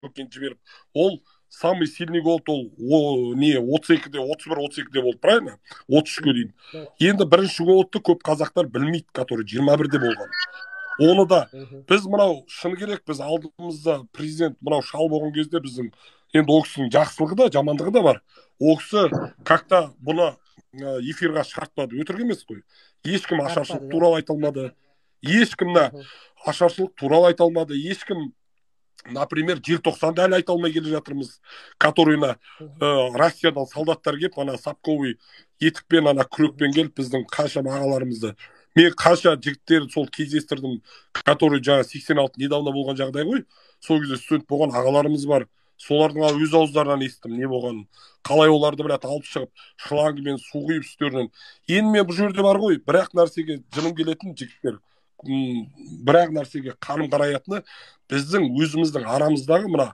Горовокин жіберіп, ол самый сильный голд ол не 32-де, 31-32-де болды, правильно? 33-ке дейін. Да. Енді бірінші голдты көп қазақтар білмейді, который 21-де болған. Оны да біз мынау шыны керек, біз алдымызда президент мынау шал болған кезде біздің енді ол кісінің жақсылығы да жамандығы да бар. Ол кісі как-то бұны эфирға шығартпады, өтірік емес қой. Ешкім ашаршылық Тартпады, да. туралы айта алмады. Ешкім ашаршылық туралы айта алмады. Ешкім, например, желтоқсанды әлі айта алмай келе жатырмыз, которыйна Россиядан солдаттар келіп, ана сапковый етікпен, ана күрекпен келіп, біздің қанша ағаларымызды, мен қанша жігіттер сол кездестірдім, который жаңа 86 недавно болған жағдай ғой, сол кезде студент болған ағаларымыз бар. Солардың өз ауыздарынан естідім не болғанын, қалай оларды алып шығып шлангымен су құйып үстерінен. Енді мен бұл жерде бар ғой, бір-ақ нәрсеге жыным келетін жігіттер, бір-ақ нәрсеге қаным қараятыны, біздің өзіміздің арамыздағы мына